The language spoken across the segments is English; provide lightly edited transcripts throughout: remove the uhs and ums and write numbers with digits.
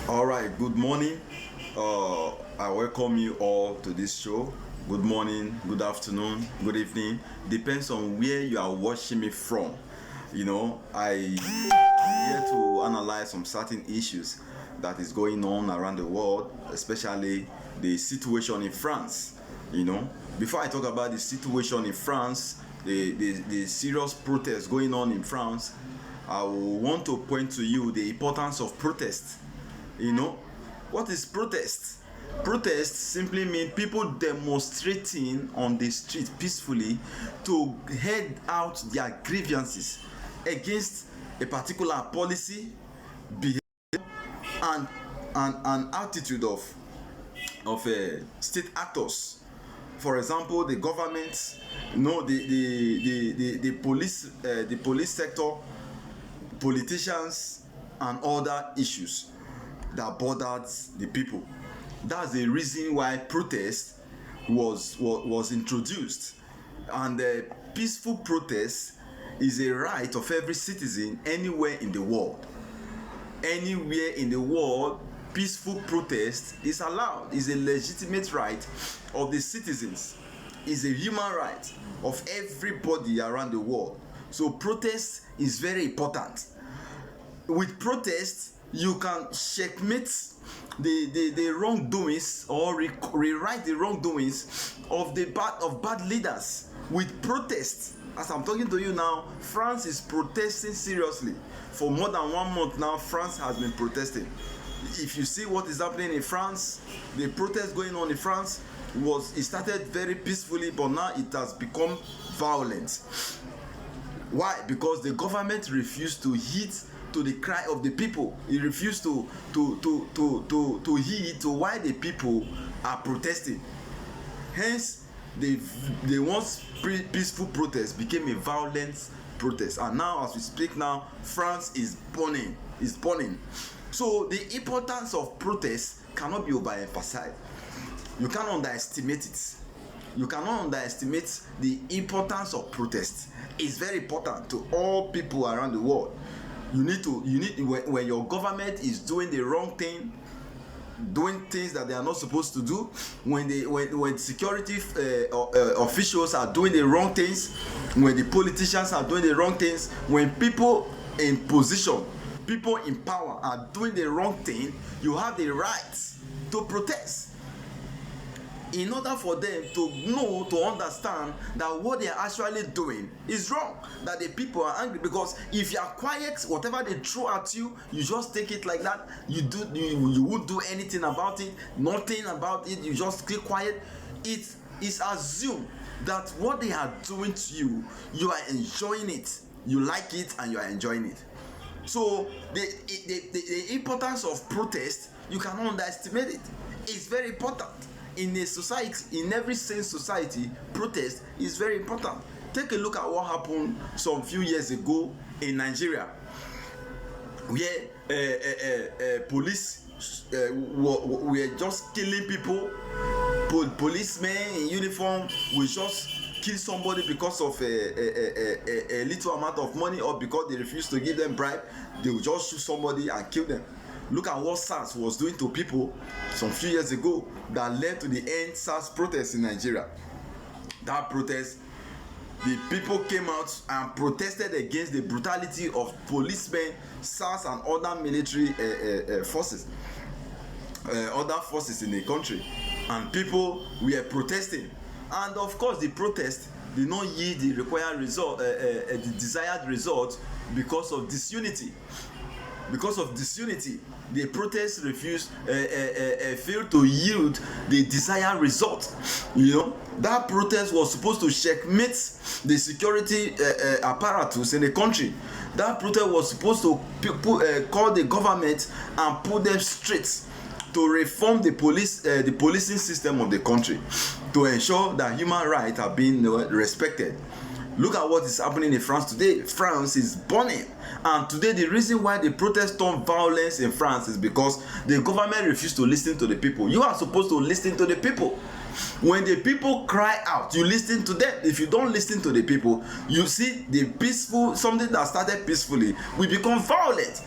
All right, good morning. I welcome you all to this show. Good morning, good afternoon, good evening. Depends on where you are watching me from. I am here to analyze some certain issues that is going on around the world, especially the situation in France. You know, before I talk about the situation in France, the serious protests going on in France, I will want to point to you the importance of protest. you know what is protest? Protest simply means people demonstrating on the street peacefully to head out their grievances against a particular policy, behavior, and an attitude of state actors. For example, the government, the police sector, politicians, and other issues that bothered the people. That's the reason why protest was introduced. And peaceful protest is a right of every citizen anywhere in the world. Anywhere in the world, peaceful protest is allowed. Is a legitimate right of the citizens. Is a human right of everybody around the world. So protest is very important. With protest, you can checkmate the wrongdoings or rewrite the wrongdoings of bad leaders. With protest, as I'm talking to you now, France is protesting seriously. For more than 1 month now, France has been protesting. If you see what is happening in France, the protest going on in France it started very peacefully, but now it has become violent. Why? Because the government refused to heed to the cry of the people. It refused to heed to why the people are protesting. Hence, the once peaceful protest became a violent protest, and now as we speak now, France is burning. So the importance of protest cannot be overemphasized. You cannot underestimate it. You cannot underestimate the importance of protest. It's very important to all people around the world. You need when your government is doing the wrong thing, doing things that they are not supposed to do, when security officials are doing the wrong things, when the politicians are doing the wrong things, when people in position, people in power are doing the wrong thing, you have the right to protest. In order for them to understand that what they are actually doing is wrong, that the people are angry. Because if you are quiet, whatever they throw at you, you just take it like that. You won't do anything about it, nothing about it. You just keep quiet. It is assumed that what they are doing to you, you are enjoying it. You like it and you are enjoying it. So the importance of protest, you cannot underestimate it. It's very important. In a society, in every sane society, protest is very important. Take a look at what happened some few years ago in Nigeria, where police were just killing people. Policemen in uniform will just kill somebody because of a little amount of money, or because they refuse to give them bribe. They will just shoot somebody and kill them. Look at what SARS was doing to people some few years ago that led to the end SARS protest in Nigeria. That protest, the people came out and protested against the brutality of policemen, SARS, and other military forces, other forces in the country. And people were protesting. And of course, the protest did not yield the required result, the desired result, because of disunity. Because of disunity, the protest failed to yield the desired result. That protest was supposed to checkmate the security apparatus in the country. That protest was supposed to call the government and put them straight to reform the policing system of the country, to ensure that human rights are being respected. Look at what is happening in France today. France is burning. And today, the reason why the protest turned violence in France is because the government refused to listen to the people. You are supposed to listen to the people. When the people cry out, you listen to them. If you don't listen to the people, you see the peaceful, something that started peacefully will become violent,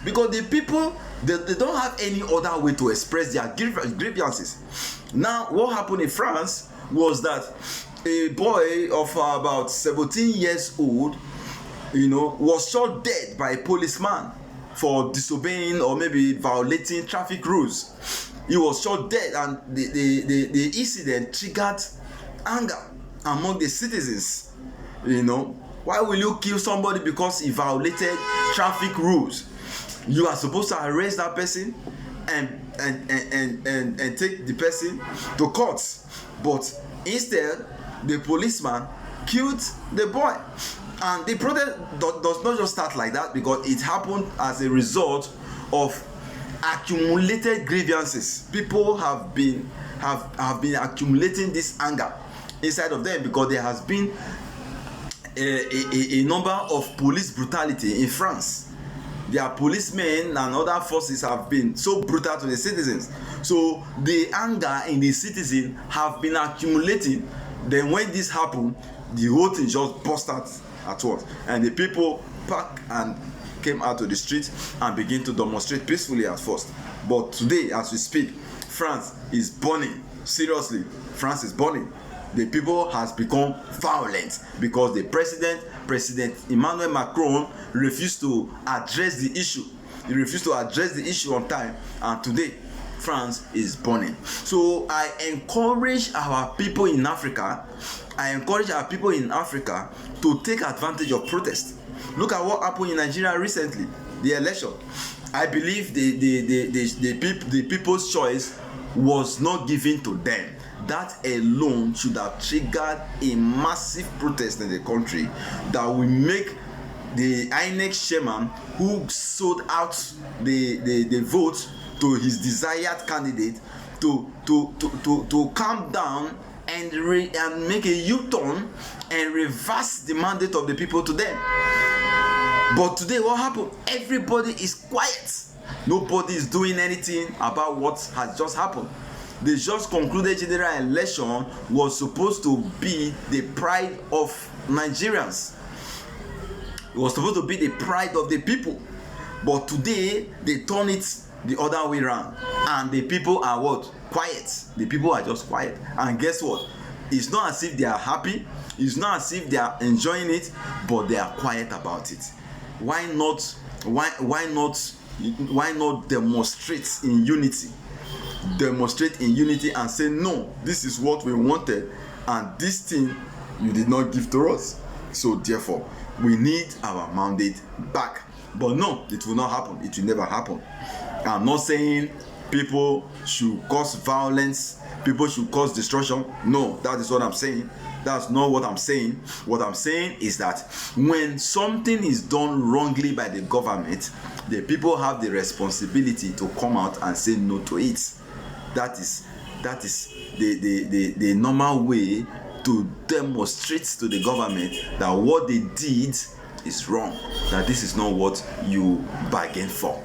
because the people, they don't have any other way to express their grievances. Now what happened in France was that a boy of about 17 years old, was shot dead by a policeman for disobeying or maybe violating traffic rules. He was shot dead, and the incident triggered anger among the citizens. Why will you kill somebody because he violated traffic rules? You are supposed to arrest that person and take the person to court, but instead the policeman killed the boy. And the protest does not just start like that, because it happened as a result of accumulated grievances. People have been accumulating this anger inside of them, because there has been a number of police brutality in France. Their policemen and other forces have been so brutal to the citizens, so the anger in the citizen have been accumulating. Then when this happened, the whole thing just burst out at once, and the people packed and came out to the street and begin to demonstrate peacefully at first. But today, as we speak, France is burning. Seriously, France is burning. The people has become violent because the President Emmanuel Macron refused to address the issue. He refused to address the issue on time, and today France is burning. So I encourage our people in Africa to take advantage of protest. Look at what happened in Nigeria recently, the election. I believe the people's choice was not given to them. That alone should have triggered a massive protest in the country that will make the INEC chairman, who sold out the vote to his desired candidate, to calm down and make a U-turn and reverse the mandate of the people to them. But today what happened? Everybody is quiet. Nobody is doing anything about what has just happened. The just concluded general election was supposed to be the pride of Nigerians. It was supposed to be the pride of the people. But today they turn it the other way around, and the people are what? Quiet. The people are just quiet. And guess what? It's not as if they are happy, it's not as if they are enjoying it, but they are quiet about it. Why not demonstrate in unity? Demonstrate in unity and say, no, this is what we wanted, and this thing you did not give to us, so therefore we need our mandate back. But no, it will not happen. It will never happen. I'm not saying people should cause violence, people should cause destruction. No, that is what I'm saying. That's not what I'm saying. What I'm saying is that when something is done wrongly by the government, the people have the responsibility to come out and say no to it. That is the normal way to demonstrate to the government that what they did is wrong, that this is not what you bargained for.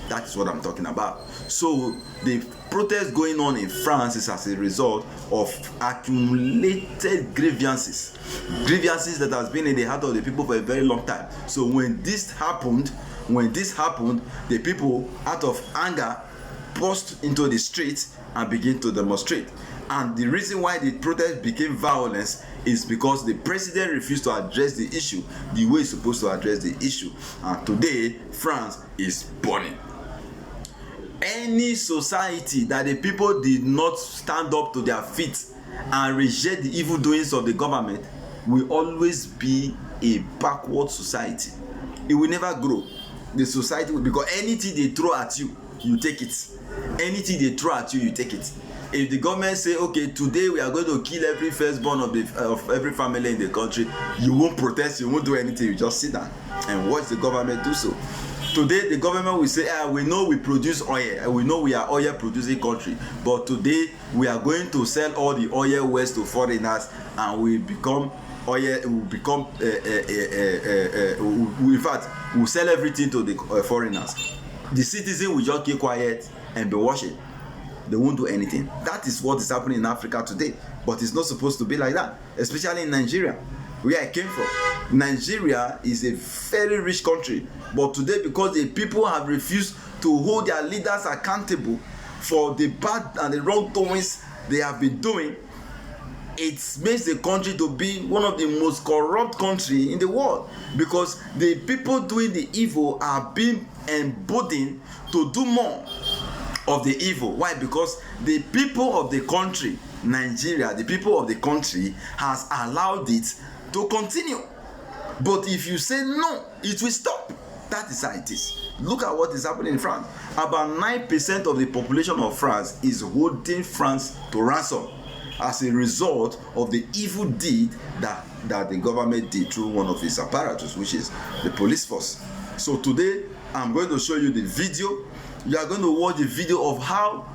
That is what I'm talking about. So the protest going on in France is as a result of accumulated grievances that has been in the heart of the people for a very long time. So when this happened, the people, out of anger, burst into the streets and begin to demonstrate. And the reason why the protest became violence is because the president refused to address the issue the way he's supposed to address the issue. And today, France is burning. Any society that the people did not stand up to their feet and reject the evil doings of the government will always be a backward society. It will never grow. The society will, because anything they throw at you, you take it. Anything they throw at you, you take it. If the government say, okay, today we are going to kill every firstborn of every family in the country, you won't protest, you won't do anything, you just sit down and watch the government do so. Today the government will say, we know we produce oil, we know we are oil producing country, but today we are going to sell all the oil west to foreigners, and we become oil, will become in fact we'll sell everything to the foreigners. The citizen will just keep quiet and be watching. they won't do anything. That is what is happening in Africa today, but it's not supposed to be like that, especially in Nigeria, where I came from. Nigeria is a very rich country, but today, because the people have refused to hold their leaders accountable for the bad and the wrongdoings they have been doing, it makes the country to be one of the most corrupt country in the world, because the people doing the evil are being emboldened to do more of the evil. Why? Because the people of the country, Nigeria, the people of the country has allowed it to continue. But if you say no, it will stop. That is how it is. Look at what is happening in France. About 9% of the population of France is holding France to ransom as a result of the evil deed that the government did through one of its apparatus, which is the police force. So today, I'm going to show you the video. You are going to watch the video of how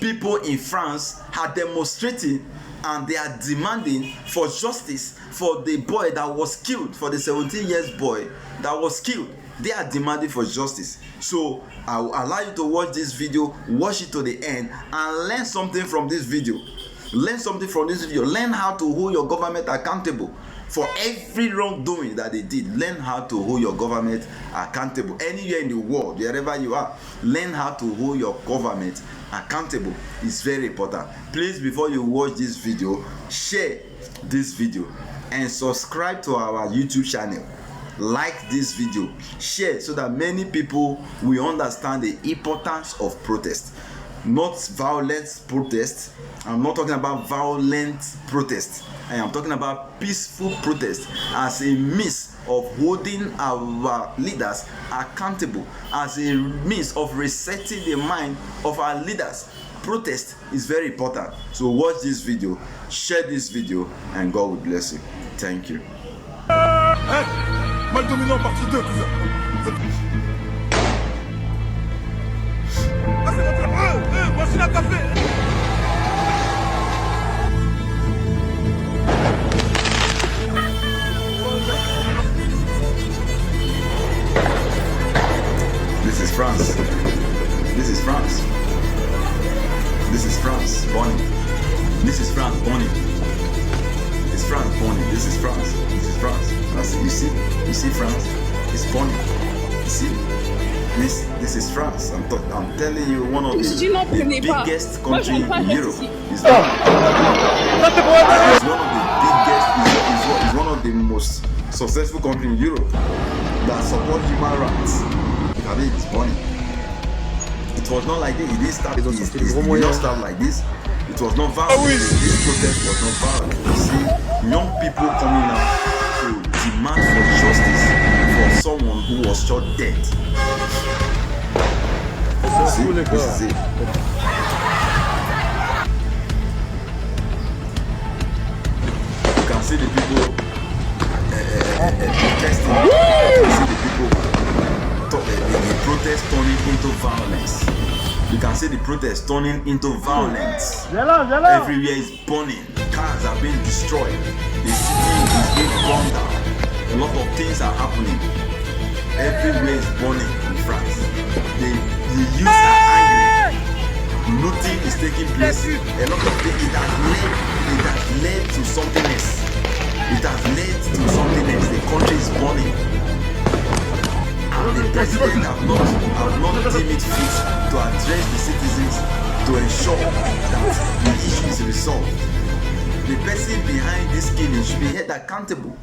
people in France are demonstrating and they are demanding for justice for the boy that was killed, for the 17 years boy that was killed. They are demanding for justice. So I will allow you to watch this video, watch it to the end, and learn something from this video. Learn something from this video. Learn how to hold your government accountable for every wrongdoing that they did. Learn how to hold your government accountable anywhere in the world, wherever you are. Learn how to hold your government accountable. It's very important. Please, before you watch this video, share this video and subscribe to our YouTube channel. Like this video, share, so that many people will understand the importance of protest. Not violent protest. I'm not talking about violent protest. I am talking about peaceful protest as a means of holding our leaders accountable, as a means of resetting the mind of our leaders. Protest is very important. So watch this video, share this video, and God will bless you. Thank you. Mal dominant partie 2, cousin. Ah, c'est votre... machine à café. This is France. This is France. This is France, Bonnie. This is France, Bonnie. It's France, Bonnie. This is France. This is France. You see France? It's Bonnie. You see? This is France. I'm telling you, one of the biggest country in Europe. It's one of the most successful country in Europe that support human rights. I mean, it's Bonnie. It was not like this. It didn't start. It did not start like this. It was not violent. This protest was not violent. You see, young people coming out to demand for justice for someone who was shot dead. See, this is it. You can see the people protesting. You can see the people the protest turning into violence. You can see the protest turning into violence. Everywhere is burning. Cars are being destroyed. The city is being burned down. A lot of things are happening. Everywhere is burning in France. The youth are angry. Looting is taking place. A lot of things. It has led to something else. It has led to something else. The country is burning. And the president have not deemed it fit to address the citizens to ensure that the issue is resolved. The person behind this killing should be held accountable.